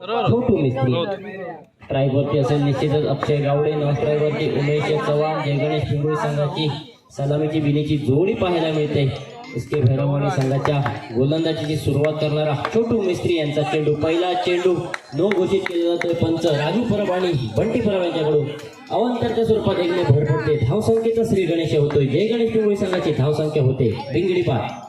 छोटू मिस्त्री ट्रायवरती असेल निश्चितच अक्षय गावडे, नॉन ट्रायवरती उमेश चव्हाण, जय गणेश पिंगुळी संघाची सलामीची बिनीची जोडी पाहायला मिळते. इसके भैरववाडी संघाच्या गोलंदाजीची सुरुवात करणारा छोटू मिस्त्री यांचा चेंडू, पहिला चेंडू नो घोषित केला जातोय. पंच राजू परब आणि बंटी परब यांच्याकडून अवंतरच्या स्वरूपात एकने भर पडते. धावसंख्येचा श्री गणेश होतोय. जय गणेश पिंगुळी संघाची धावसंख्या होते बिंगडी पार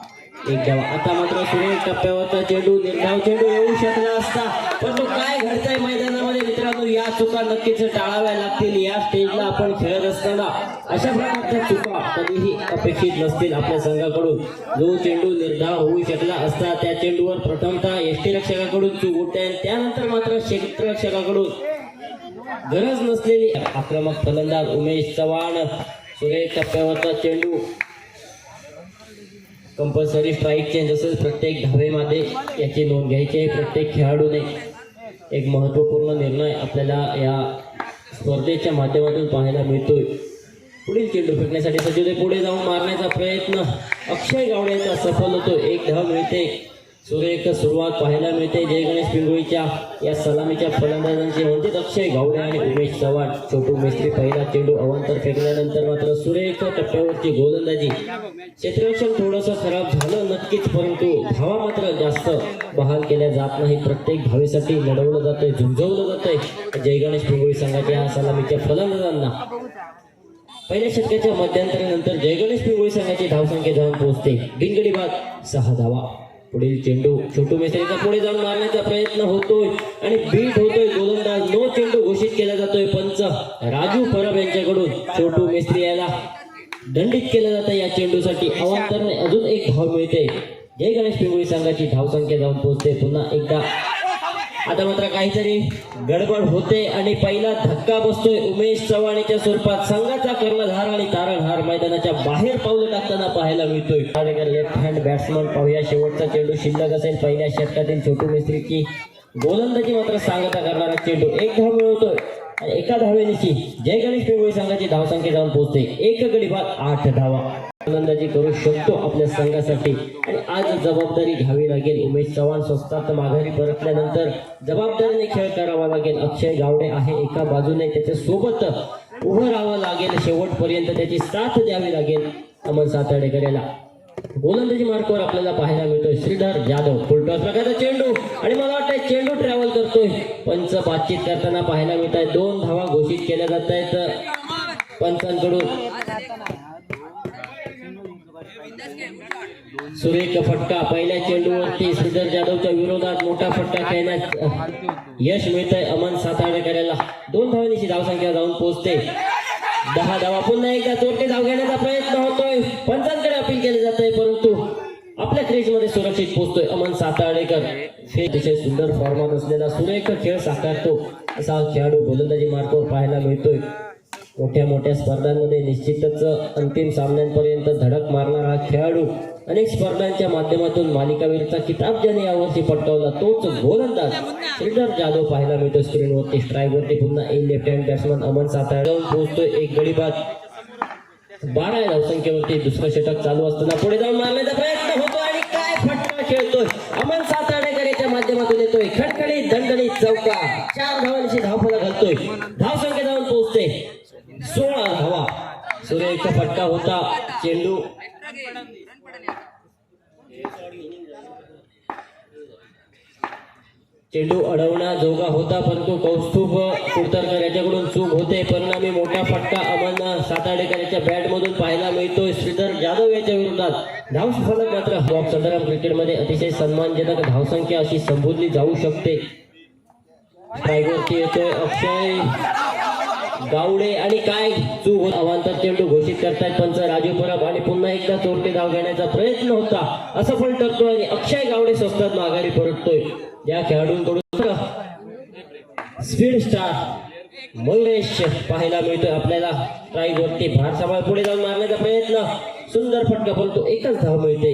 एक धाव. आता मात्र सुरेख टप्प्यावरचा चेंडू, निर्धाव चेंडू येऊ शकला असता, पण तो काय घडतंय मैदानामध्ये मित्रांनो, या चुका नक्कीच टाळाव्या लागतील. या स्टेजला आपण खेळत असताना अशा प्रकारच्या चुका कधीही अपेक्षित नसतील आपल्या संघाकडून. जो चेंडू निर्धाव होऊ शकला असता त्या चेंडूवर प्रथमतः यष्टीरक्षकाकडून चूक उठते, त्यानंतर मात्र क्षेत्ररक्षकाकडून गरज नसलेली आक्रमक फलंदाज उमेश चव्हाण. सुरेख टप्प्यावरचा चेंडू, कंपल्सरी स्ट्राईक चेंज असेल प्रत्येक धावेमध्ये, याची नोंद घ्यायची आहे प्रत्येक खेळाडूने. एक महत्त्वपूर्ण निर्णय आपल्याला या स्पर्धेच्या माध्यमातून पाहायला मिळतोय. पुढील चेंडू फेकण्यासाठी सज्ज, पुढे जाऊन मारण्याचा प्रयत्न अक्षय गावडे यांचा सफल होतो. एक धाव मिळते. सुरेख सुरुवात पाहायला मिळते जय गणेश पिंगुळीच्या या सलामीच्या फलंदाजांची म्हणजेच अक्षय गावडे आणि उमेश चव्हाण. छोटू मिस्त्री पहिला चेंडू अवंतर फेकल्यानंतर मात्र सुरेख टप्प्यावरची गोलंदाजी. क्षेत्ररक्षण थोडंसं खराब झालं नक्कीच, परंतु धावा मात्र जास्त बहाल केल्या जात नाही. प्रत्येक धावेसाठी लढवलं जातंय, झुंजवलं जातंय जय गणेश पिंगुळी संघाच्या सलामीच्या फलंदाजांना. पहिल्या षटकाच्या मध्यंतरानंतर जय गणेश पिंगुळी संघाची धावसंख्या जाऊन पोहोचते बिनगडी बाद 6 धावा. पुढील चेंडू छोटू मिस्त्रीचा पुढे जाऊन मारण्याचा प्रयत्न होतोय आणि बीट होतोय गोलंदाज. नो चेंडू घोषित केला जातोय. पंच राजू परब यांच्याकडून छोटू मिस्त्री याला दंडित केलं जातं या चेंडूसाठी. अवांतरने अजून एक धाव मिळते. जय गणेश पिंगुळी संघाची धावसंख्या जाऊन पोहोचते पुन्हा एकदा. आता मात्र काहीतरी गडबड होते आणि पहिला धक्का बसतोय उमेश चव्हाणच्या स्वरूपात. संघाचा कर्णधार आणि तारणहार मैदानाच्या बाहेर पाऊल टाकताना पाहायला मिळतोय. लेफ्ट हँड बॅट्समन पाहूया. शेवटचा चेंडू शिल्लक असेल पहिल्या षटकातील छोटू मिस्त्रीची गोलंदाजी मात्र सांगता करणारा चेंडू. एक धाव मिळवतोय आणि एका धावेनिशी जय गणेश पिंगुळी संघाची धावसंख्या जाऊन पोहोचते. एक गडी बाद 8 धावा. गोलंदाजी करू शकतो आपल्या संघासाठी आणि आज जबाबदारी घ्यावी लागेल. उमेश चव्हाण स्वस्तात माघारी परतल्यानंतर जबाबदारीने खेळ करावा लागेल. अक्षय गावडे आहे एका बाजूने, त्याच्या सोबत उभं राहावं लागेल. शेवटपर्यंत त्याची साथ द्यावी लागेल अमन साताडेकर याला. गोलंदाजी मार्कवर आपल्याला पाहायला मिळतोय श्रीधर जाधव. फुलटॉस प्रकारचा चेंडू आणि मला वाटतंय चेंडू ट्रॅव्हल करतोय. पंच बातचीत करताना पाहायला मिळत आहे. 2 धावा घोषित केल्या जात आहेत पंचांकडून. सुरेख फटका पहिल्या चेंडूवरती श्रीधर जाधवच्या विरोधात मोठा फटका खेळण्यात यश मिळतंय अमन साताडेकर याला. 2 धावांची धावसंख्या जाऊन पोहोचते 10 धावा. पुन्हा एकदा चोरटे धाव घेण्याचा प्रयत्न होतोय. पंचांकडे अपील केले जात आहे, परंतु आपल्या क्रीजमध्ये सुरक्षित पोहोचतोय अमन साताडेकर. अतिशय सुंदर फॉर्मात असलेला सुरेख खेळ साकारतो असा खेळाडू गोलंदाजी मार्कवर पाहायला मिळतोय. मोठ्या मोठ्या स्पर्धांमध्ये निश्चितच अंतिम सामन्यांपर्यंत धडक मारणारा हा खेळाडू. अनेक स्पर्धांच्या माध्यमातून मालिकावीरचा किताब ज्याने यावर्षी पटकावला तोच गोलंदाज श्रीधर जाधव पाहायला मिळतो स्क्रीनवरती. स्ट्राईकवरती पुन्हा लेफ्ट हँड बॅट्समन अमन साताडे जाऊन पोहोचतोय. एक गडी बाद 12 धावसंख्येवरती. दुसरं षटक चालू असताना पुढे जाऊन मारण्याचा प्रयत्न होतो आणि काय फटका खेळतोय अमन साताडेकर याच्या माध्यमातून येतोय. खडखडीत दणदणीत चौका. 4 धावांची धावफलक घालतोय. धावसंख्या जाऊन पोहोचते 16 धावा. सुरेख फटका होता. चेंडू अडवण्याजोगा होता, परंतु कौस्तुभ कुडतरकर याच्याकडून चूक होते. परिणामी मोठा फटका अमन साताडेकर याच्या बॅटमधून पाहायला मिळतोय श्रीधर जाधव याच्या विरोधात. धावफलक मात्र बॉक्स अंडरआर्म क्रिकेटमध्ये अतिशय सन्मानजनक धावसंख्या अशी संबोधली जाऊ शकते. स्ट्राईकवरती येतोय अक्षय गावडे आणि काय चूक. अवांतर चेंडू घोषित करतायत पंच राजू परब आणि पुन्हा एकदा चोरटे धाव घेण्याचा प्रयत्न होता, असफल ठरतोय आणि अक्षय गावडे स्वस्तात माघारी परततोय. या खेळाडूंकडून स्पीड स्टार मयुरेश पाहायला मिळतोय आपल्याला. स्ट्राईकवरती भार सांभाळ पुढे जाऊन मारण्याचा प्रयत्न. सुंदर फटका, परंतु एकच धाव मिळते.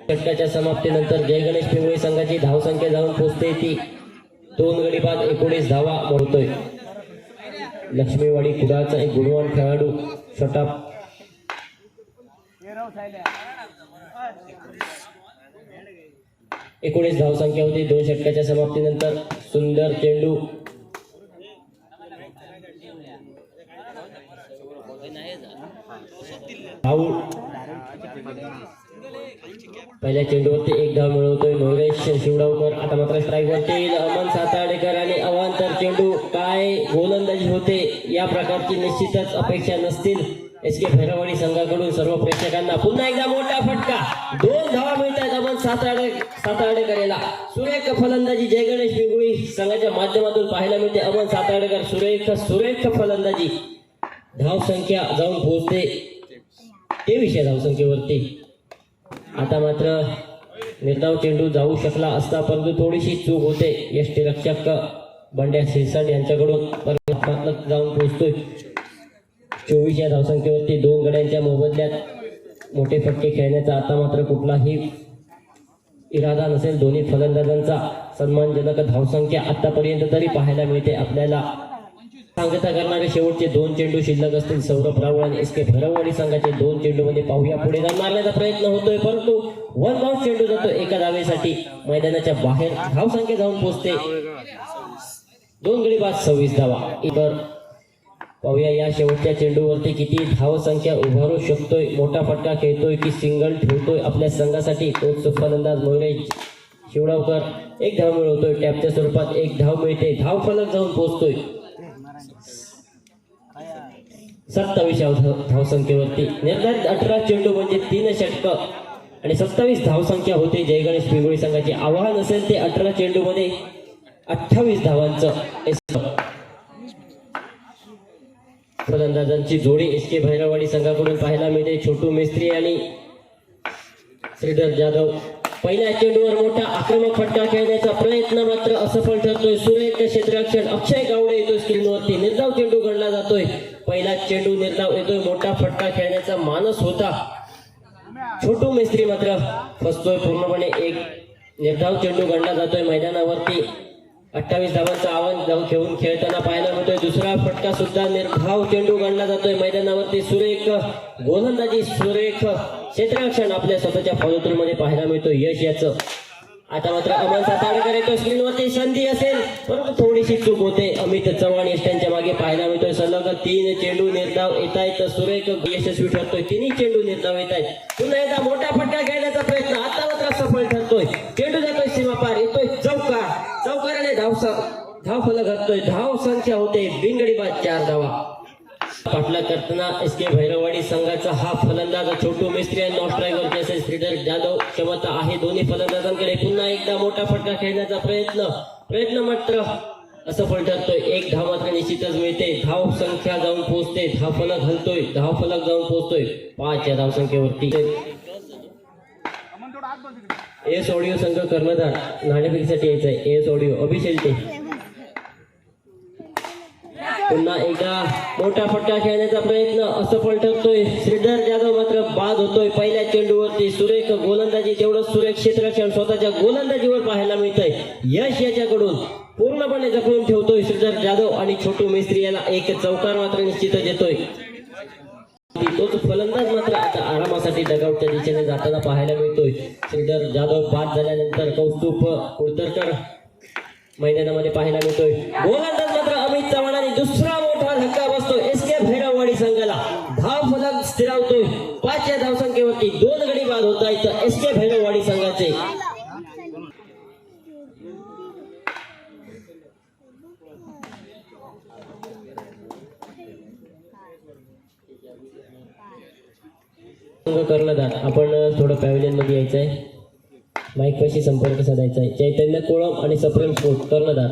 षटकाच्या समाप्तीनंतर जय गणेश पिंगुळी संघाची धावसंख्या जाऊन पोहोचते ती 2 गडी बाद 19 धावा मोडतोय. लक्ष्मीवाडी कुडाळचा एक गुणवान खेळाडू षटक 19 धावसंख्या होती 2 षटकाच्या समाप्तीनंतर. सुंदर चेंडू आऊट. पहिल्या चेंडूवरती 1 धाव मिळवतोय नवरेश शिवडावकर. आता मात्र स्ट्राईक वरती अमन साताडेकर आणि अवांतर चेंडू. काय गोलंदाजी होते, या प्रकारची निश्चितच अपेक्षा नसतील एसके भैरवाडी संघाकडून सर्व प्रेक्षकांना. पुन्हा एकदा मोठा फटका, 2 धावा मिळतात अमन साताडेकर याला. सुरेख फलंदाजी जय गणेश पिंगुळी संघाच्या माध्यमातून पाहायला मिळते. अमन साताडेकर सुरेख फलंदाजी. धावसंख्या जाऊन पोहोचते 23 धावसंख्येवरती. आता मात्र निर्धाव चेंडू जाऊ शकला असता, परंतु थोडीशी चूक होते यष्टीरक्षक बंड्या सिरसाट यांच्याकडून. परत जाऊन पोहोचतोय 24 धावसंख्येवरती. 2 गड्यांच्या मोबदल्यात मोठे फटके खेळण्याचा आता मात्र कुठलाही इरादा नसेल. दोन्ही फलंदाजांचा सन्मानजनक धावसंख्या आतापर्यंत तरी पाहायला मिळते आपल्याला. सांगता करणारे शेवटचे 2 चेंडू शिल्लक असतील सौरभ रावळ आणि एसके भैरववाडी संघाचे 2 चेंडू मध्ये पाहूया. पुढे जाऊन मारण्याचा प्रयत्न होतोय, परंतु 1 बाउन्स चेंडू जातो एका धावेसाठी मैदानाच्या बाहेर. धावसंख्या जाऊन पोहोचते 2 गडी बाद 26 धावा. इतर पाहूया या शेवटच्या चेंडूवरती किती धावसंख्या उभारू शकतोय. मोठा फटका खेळतोय की सिंगल ठेवतोय आपल्या संघासाठी. तोच फलंदाज नवरेश शिवडावकर. 1 धाव मिळवतोय टॅपच्या स्वरूपात. 1 धाव मिळते. धाव फलक जाऊन पोहोचतोय 27 धावसंख्येवरती. निर्धारित 18 चेंडू म्हणजे 3 षटक आणि 27 धावसंख्या होते जय गणेश पिंगुळी संघाचे. आव्हान असेल ते 18 चेंडू मध्ये 28 धावांचं. फलंदाजांची जोडी एसके भैरवाडी संघाकडून पाहायला मिळते. छोटू मेस्त्री आणि श्रीधर जाधव. पहिल्या चेंडूवर मोठा आक्रमक फटका खेळण्याचा प्रयत्न मात्र असफल ठरतोय. सुरेख क्षेत्ररक्षण अक्षय गावडे येतोय स्क्रीनवरती. निर्धाव चेंडू गणला जातोय. पहिला चेंडू निर्धाव येतोय. मोठा फटका खेळण्याचा मानस होता. छोटू मेस्त्री मात्र फसतोय पूर्णपणे. 1 निर्धाव चेंडू गणला जातोय मैदानावरती. 28 धावांचा आव्हान घेऊन खेळताना पाहायला मिळतोय. दुसरा फटका सुद्धा निर्धाव चेंडू गणला जातोय मैदानावरती. सुरेख गोलंदाजी, सुरेख क्षेत्ररक्षण आपल्या स्वतःच्या फॉलोथ्रू मध्ये पाहायला मिळतोय यश याचं. आता मात्र अमन साताडेकर येतो स्क्रीनवरती. संधी असेल परंतु थोडीशी चूक होते. अमित चव्हाण यष्ट्यांच्या मागे पाहायला मिळतोय. सलग 3 चेंडू निर्धाव येत आहेत. सुरेख यशस्वी ठरतोय. 3 चेंडू निर्धाव येत आहेत. पुन्हा एकदा मोठा फटका खेळण्याचा प्रयत्न आता मात्र सफल ठरतोय. चेंडू जातोय सीमापार. येतोय चौकाराने धाव फलक घालतोय. धाव संख्या होते बिनगडी बाद 4 धावा. पाठलाग करताना एसके भैरववाडी संघाचा हा फलंदाज छोटू मिस्त्री आणि नॉन स्ट्रायकर असेल श्रीधर जाधव. क्षमता आहे दोन्ही फलंदाजांकडे. पुन्हा एकदा मोठा फटका खेळण्याचा प्रयत्न मात्र असफल ठरतोय. 1 धाव मात्र निश्चितच मिळते. धाव संख्या जाऊन पोहोचते. धाव फलक जाऊन पोहोचतोय 5 या धावसंख्येवरती. एस ऑडिओ संघ कर्णधार नाणेफेकीसाठी यायचा आहे. एस ऑडिओ अभिषेक. पुन्हा एकदा मोठा फटका खेळण्याचा प्रयत्न असफल ठरतोय. श्रीधर जाधव मात्र बाद होतोय. पहिल्या चेंडूवरती सुरेख गोलंदाजी, तेवढं सुरेख क्षेत्ररक्षण स्वतःच्या गोलंदाजीवर पाहायला मिळतंय. यश याच्याकडून पूर्णपणे जखडून ठेवतोय श्रीधर जाधव आणि छोटू मेस्त्री याला 1 चौकार मात्र निश्चितच येतोय. तोच फलंदाज मात्र आता आरामासाठी डगआउटच्या दिशेने जाताना पाहायला मिळतोय. श्रीधर जाधव बाद झाल्यानंतर कौस्तुभ कुडतरकर मैदानामध्ये पाहायला मिळतोय. गोलंदाज मात्र अमित चव्हाण आणि दुसरा मोठा धक्का बसतो एसके भैरववाडी संघाला. धाव फलक स्थिरावतोय 5 या धावसंख्येवरती. 2 गडी बाद होत आहेत एसके भैरववाडी संघाचे. कर्णधार आपण थोडं पॅव्हिलियन मध्ये यायचं आहे. माईक पाशी संपर्क साधायचा आहे. चैतन्य कोळम आणि सप्रेम स्पोर्ट कर्णधार.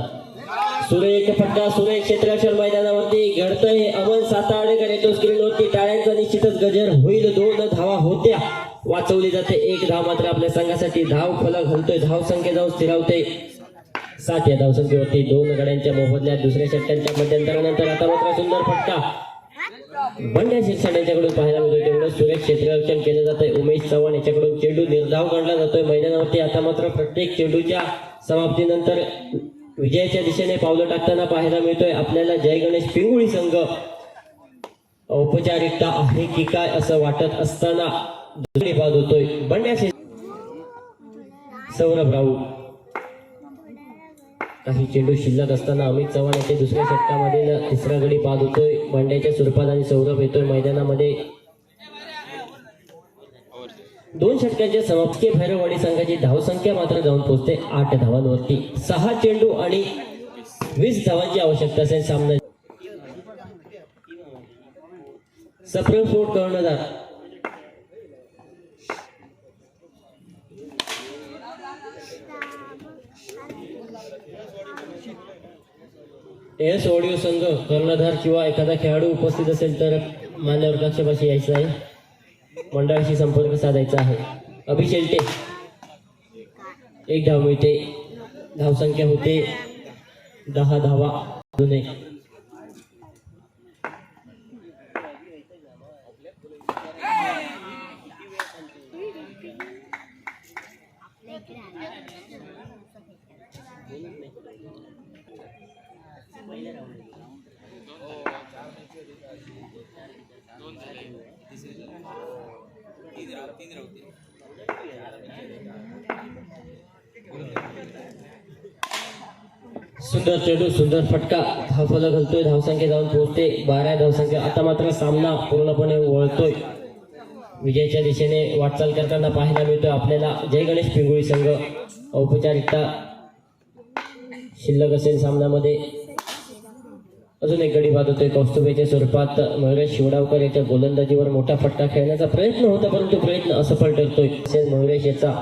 सुरेख फटका, सुरेख क्षेत्ररक्षण मैदानावरती घडतंय. अमन साताडेकर येतो स्क्रीनवरती. टाळ्यांचा निश्चितच गजर होईल. 2 धावा होत्या, वाचवली जाते. 1 धाव मात्र आपल्या संघासाठी. धाव फलक घालतोय. धाव संख्या जाऊन स्थिरावते 7 या धावसंख्येवरती. 2 गड्यांच्या मोबदल्यात दुसऱ्या षटकांच्या मध्यंतरानंतर आता मात्र सुंदर फटका बंड्या सिरसाट यांच्याकडून पाहायला मिळतोय. तेवढं सुरेख क्षेत्ररक्षण केलं जातंय. उमेश चव्हाण याच्याकडून चेंडू निर्धाव गणला जातोय मैदानावरती. आता मात्र प्रत्येक चेंडूच्या समाप्तीनंतर विजयाच्या दिशेने पावलं टाकताना पाहायला मिळतोय आपल्याला जय गणेश पिंगुळी संघ. औपचारिकता आहे की काय असं वाटत असताना बाद होतोय. बंड्या सौरभ राऊत. काही चेंडू शिल्लक असताना अमित चव्हाण येथे दुसऱ्या षटकामध्ये तिसरा गडी बाद होतोय बंड्याच्या स्वरूपात आणि सौरभ येतोय मैदानामध्ये. 2 षटकांच्या समाप्ती भैरववाडी संघाची धावसंख्या मात्र जाऊन पोहोचते 8 धावांवरती. 6 चेंडू आणि 20 धावांची आवश्यकता असेल सामना. सप्रेम स्पोर्ट कर्णधार एस ऑडिओ संघ कर्णधार किंवा एखादा खेळाडू उपस्थित असेल तर मान्यवर कक्षापाशी यायचं आहे, मंडळाशी संपर्क साधायचा आहे. अभिषेल्टे 1 धाव मिळते. धावसंख्या होते 10 धावा. अजून एक सुंदर चेंडू, सुंदर फटका, धावफलक घालतोय. धावसंख्या जाऊन पोहोचते 12 धावसंख्या. आता मात्र सामना पूर्णपणे वळतोय. विजयाच्या दिशेने वाटचाल करताना पाहायला मिळतोय आपल्याला. जय गणेश पिंगुळी संघ औपचारिकता शिल्लक असेल सामन्यामध्ये. अजून एक गडी बाद होतोय कौस्तुभेच्या स्वरूपात. मयुरेश शिवडावकर याच्या गोलंदाजीवर मोठा फटका खेळण्याचा प्रयत्न होता परंतु प्रयत्न असफल ठरतोय. मयुरेश याचा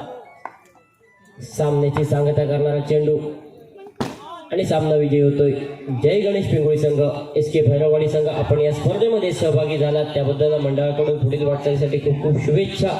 सामन्याची सांगता करणारा चेंडू आणि सामना विजयी होतोय. जय गणेश पिंगुळी संघ, एस के भैरववाडी संघ, आपण या स्पर्धेमध्ये सहभागी झालात त्याबद्दल मंडळाकडून पुढील वाटचालीसाठी खूप खूप शुभेच्छा.